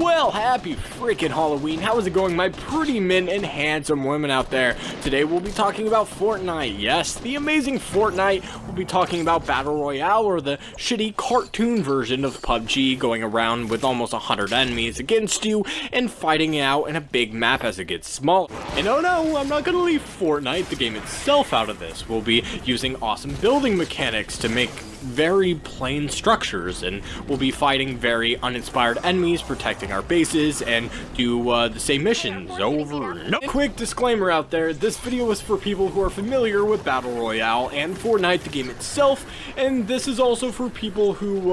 Well, happy freaking Halloween. How is it going, my pretty men and handsome women out there? Today we'll be talking about Fortnite. Yes, the amazing Fortnite. We'll be talking about Battle Royale, or the shitty cartoon version of PUBG, going around with almost 100 enemies against you and fighting it out in a big map as it gets smaller. And oh no, I'm not gonna leave Fortnite, the game itself, out of this. We'll be using awesome building mechanics to make very plain structures, and we'll be fighting very uninspired enemies, protecting our bases, and do the same missions over and over. Quick disclaimer out there, this video is for people who are familiar with Battle Royale and Fortnite, the game itself, and this is also for people who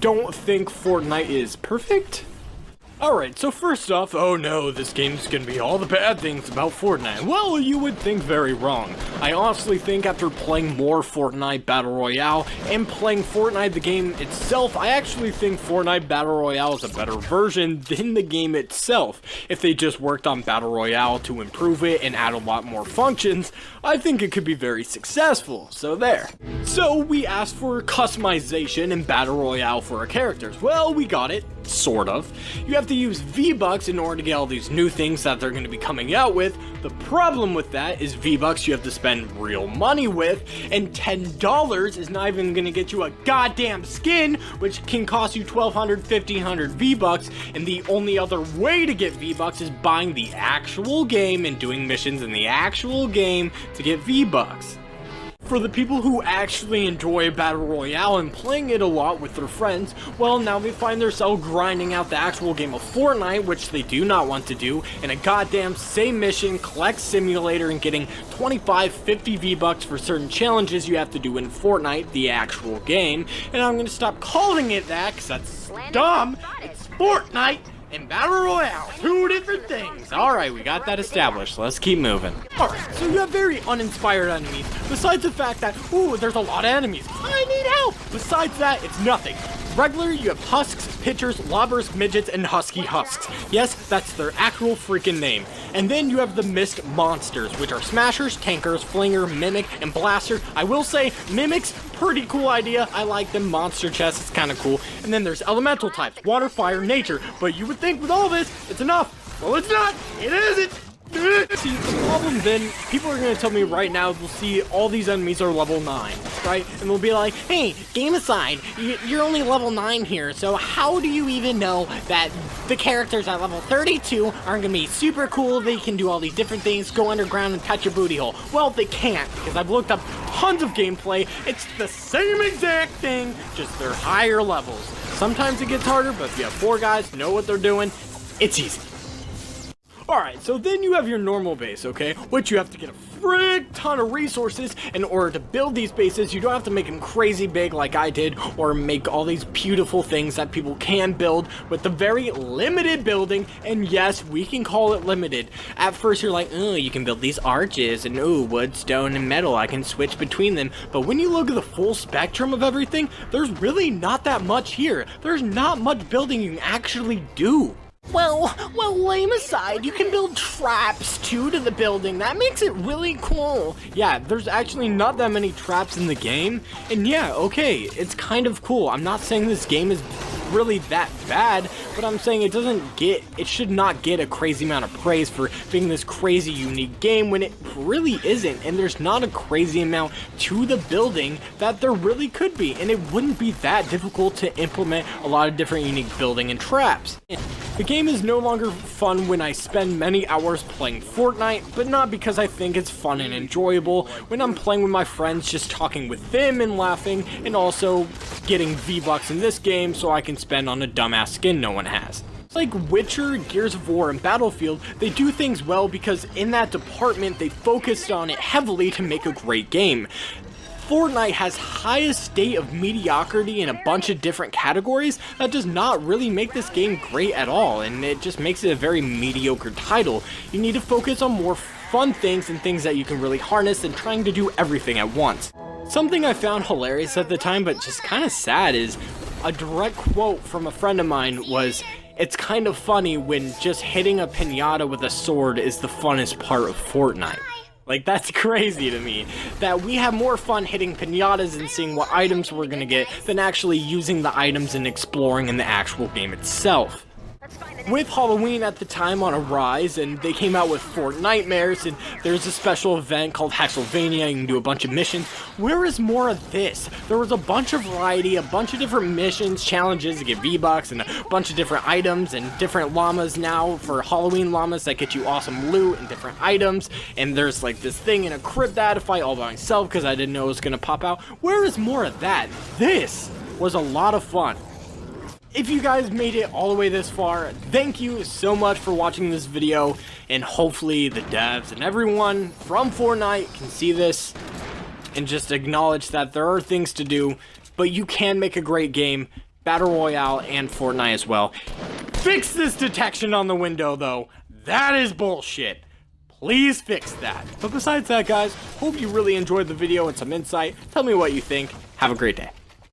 don't think Fortnite is perfect. Alright, so first off, oh no, this game's gonna be all the bad things about Fortnite. Well, you would think very wrong. I honestly think after playing more Fortnite Battle Royale and playing Fortnite the game itself, I actually think Fortnite Battle Royale is a better version than the game itself. If they just worked on Battle Royale to improve it and add a lot more functions, I think it could be very successful, so there. So we asked for customization in Battle Royale for our characters. Well, we got it. Sort of. You have to use V-Bucks in order to get all these new things that they're going to be coming out with. The problem with that is V-Bucks you have to spend real money with, and $10 is not even going to get you a goddamn skin, which can cost you 1,200, 1,500 V-Bucks, and the only other way to get V-Bucks is buying the actual game and doing missions in the actual game to get V-Bucks. For the people who actually enjoy Battle Royale and playing it a lot with their friends, well, now they find themselves grinding out the actual game of Fortnite, which they do not want to do, in a goddamn same mission, collect simulator, and getting 25, 50 V-Bucks for certain challenges you have to do in Fortnite, the actual game. And I'm gonna stop calling it that, because that's dumb. It's Fortnite and Battle Royale, two different things. Alright, we got that established. Let's keep moving. Alright, so you have very uninspired enemies, besides the fact that, ooh, there's a lot of enemies. I need help! Besides that, it's nothing. Regular, you have husks, pitchers, lobbers, midgets, and husky husks. Yes, that's their actual freaking name. And then you have the mist monsters, which are smashers, tankers, flinger, mimic, and blaster. I will say, mimics, pretty cool idea. I like them. Monster chests, it's kind of cool. And then there's elemental types, water, fire, nature. But you would think with all this, it's enough. Well, it's not. It isn't. See, the problem then, people are going to tell me right now, they'll see all these enemies are level 9, right? And they'll be like, hey, Gameocide, you're only level 9 here, so how do you even know that the characters at level 32 aren't going to be super cool, they can do all these different things, go underground and touch your booty hole? Well, they can't, because I've looked up tons of gameplay, it's the same exact thing, just they're higher levels. Sometimes it gets harder, but if you have 4 guys who know what they're doing, it's easy. Alright, so then you have your normal base, okay? Which you have to get a frick ton of resources in order to build these bases. You don't have to make them crazy big like I did, or make all these beautiful things that people can build with the very limited building. And yes, we can call it limited. At first you're like, oh, you can build these arches, and oh, wood, stone, and metal, I can switch between them. But when you look at the full spectrum of everything, there's really not that much here. There's not much building you can actually do. Well, Gameocide, you can build traps too to the building. That makes it really cool. Yeah, there's actually not that many traps in the game. And yeah, okay, it's kind of cool. I'm not saying this game is really that bad, but I'm saying it should not get a crazy amount of praise for being this crazy unique game when it really isn't, and there's not a crazy amount to the building that there really could be, and it wouldn't be that difficult to implement a lot of different unique building and traps. The game is no longer fun when I spend many hours playing Fortnite, but not because I think it's fun and enjoyable. When I'm playing with my friends, just talking with them and laughing, and also getting V-Bucks in this game so I can spend on a dumbass skin no one has. Like Witcher, Gears of War, and Battlefield, they do things well because in that department they focused on it heavily to make a great game. Fortnite has highest state of mediocrity in a bunch of different categories that does not really make this game great at all, and it just makes it a very mediocre title. You need to focus on more fun things and things that you can really harness than trying to do everything at once. Something I found hilarious at the time, but just kind of sad, is a direct quote from a friend of mine was, "It's kind of funny when just hitting a piñata with a sword is the funnest part of Fortnite." Like, that's crazy to me, that we have more fun hitting pinatas and seeing what items we're gonna get than actually using the items and exploring in the actual game itself. With Halloween at the time on a rise, and they came out with Fortnitemares, and there's a special event called Hexylvania, you can do a bunch of missions. Where is more of this? There was a bunch of variety, a bunch of different missions, challenges to get V-Bucks, and a bunch of different items, and different llamas now for Halloween llamas that get you awesome loot and different items, and there's like this thing in a crypt that I had to fight all by myself because I didn't know it was going to pop out. Where is more of that? This was a lot of fun. If you guys made it all the way this far, thank you so much for watching this video, and hopefully the devs and everyone from Fortnite can see this and just acknowledge that there are things to do, but you can make a great game, Battle Royale and Fortnite as well. Fix this detection on the window though, that is bullshit. Please fix that. But besides that guys, hope you really enjoyed the video and some insight. Tell me what you think. Have a great day.